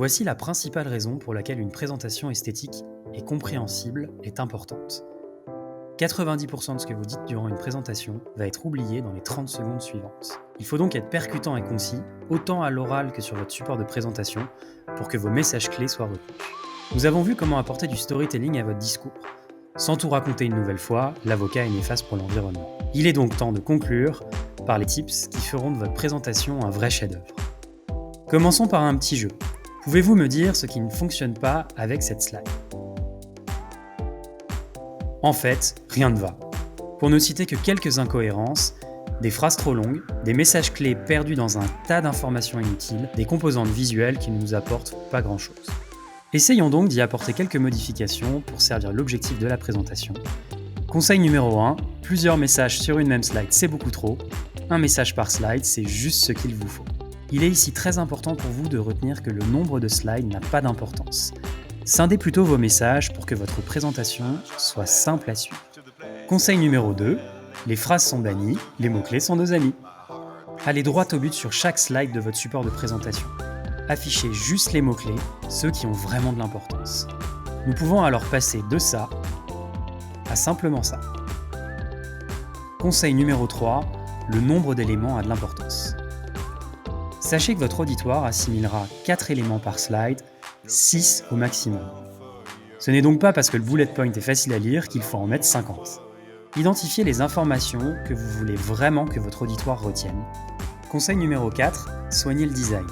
Voici la principale raison pour laquelle une présentation esthétique et compréhensible est importante. 90% de ce que vous dites durant une présentation va être oublié dans les 30 secondes suivantes. Il faut donc être percutant et concis, autant à l'oral que sur votre support de présentation, pour que vos messages clés soient retenus. Nous avons vu comment apporter du storytelling à votre discours. Sans tout raconter une nouvelle fois, l'avocat est néfaste pour l'environnement. Il est donc temps de conclure par les tips qui feront de votre présentation un vrai chef-d'œuvre. Commençons par un petit jeu. Pouvez-vous me dire ce qui ne fonctionne pas avec cette slide ? En fait, rien ne va. Pour ne citer que quelques incohérences, des phrases trop longues, des messages clés perdus dans un tas d'informations inutiles, des composantes visuelles qui ne nous apportent pas grand-chose. Essayons donc d'y apporter quelques modifications pour servir l'objectif de la présentation. Conseil numéro 1, plusieurs messages sur une même slide, c'est beaucoup trop. Un message par slide, c'est juste ce qu'il vous faut. Il est ici très important pour vous de retenir que le nombre de slides n'a pas d'importance. Scindez plutôt vos messages pour que votre présentation soit simple à suivre. Conseil numéro 2, les phrases sont bannies, les mots-clés sont nos amis. Allez droit au but sur chaque slide de votre support de présentation. Affichez juste les mots-clés, ceux qui ont vraiment de l'importance. Nous pouvons alors passer de ça à simplement ça. Conseil numéro 3, le nombre d'éléments a de l'importance. Sachez que votre auditoire assimilera 4 éléments par slide, 6 au maximum. Ce n'est donc pas parce que le bullet point est facile à lire qu'il faut en mettre 50. Identifiez les informations que vous voulez vraiment que votre auditoire retienne. Conseil numéro 4, soignez le design.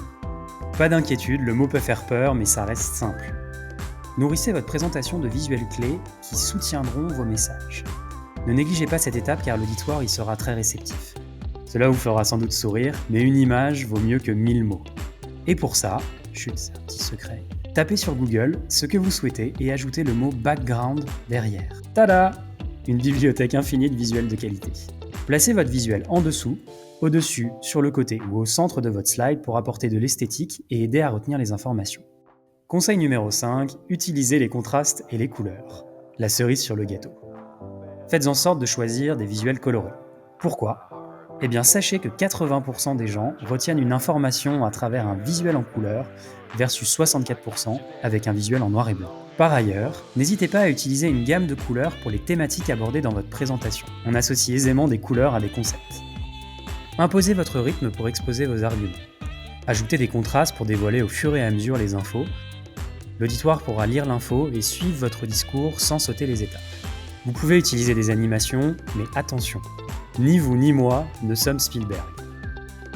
Pas d'inquiétude, le mot peut faire peur, mais ça reste simple. Nourrissez votre présentation de visuels clés qui soutiendront vos messages. Ne négligez pas cette étape car l'auditoire y sera très réceptif. Cela vous fera sans doute sourire, mais une image vaut mieux que 1000 mots. Et pour ça, chut, c'est un petit secret, tapez sur Google ce que vous souhaitez et ajoutez le mot background derrière. Tada ! Une bibliothèque infinie de visuels de qualité. Placez votre visuel en dessous, au-dessus, sur le côté ou au centre de votre slide pour apporter de l'esthétique et aider à retenir les informations. Conseil numéro 5, utilisez les contrastes et les couleurs. La cerise sur le gâteau. Faites en sorte de choisir des visuels colorés. Pourquoi ? Eh bien, sachez que 80% des gens retiennent une information à travers un visuel en couleur versus 64% avec un visuel en noir et blanc. Par ailleurs, n'hésitez pas à utiliser une gamme de couleurs pour les thématiques abordées dans votre présentation. On associe aisément des couleurs à des concepts. Imposez votre rythme pour exposer vos arguments. Ajoutez des contrastes pour dévoiler au fur et à mesure les infos. L'auditoire pourra lire l'info et suivre votre discours sans sauter les étapes. Vous pouvez utiliser des animations, mais attention, ni vous ni moi ne sommes Spielberg.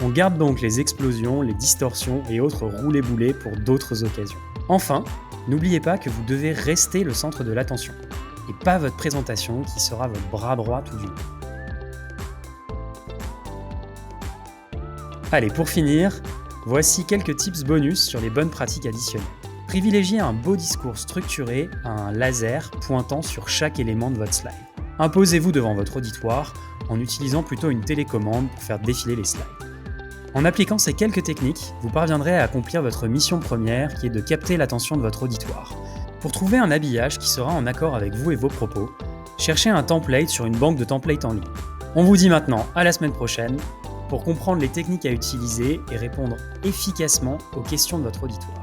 On garde donc les explosions, les distorsions et autres roulés-boulés pour d'autres occasions. Enfin, n'oubliez pas que vous devez rester le centre de l'attention, et pas votre présentation qui sera votre bras droit tout du long. Allez, pour finir, voici quelques tips bonus sur les bonnes pratiques additionnelles. Privilégiez un beau discours structuré à un laser pointant sur chaque élément de votre slide. Imposez-vous devant votre auditoire en utilisant plutôt une télécommande pour faire défiler les slides. En appliquant ces quelques techniques, vous parviendrez à accomplir votre mission première qui est de capter l'attention de votre auditoire. Pour trouver un habillage qui sera en accord avec vous et vos propos, cherchez un template sur une banque de templates en ligne. On vous dit maintenant à la semaine prochaine pour comprendre les techniques à utiliser et répondre efficacement aux questions de votre auditoire.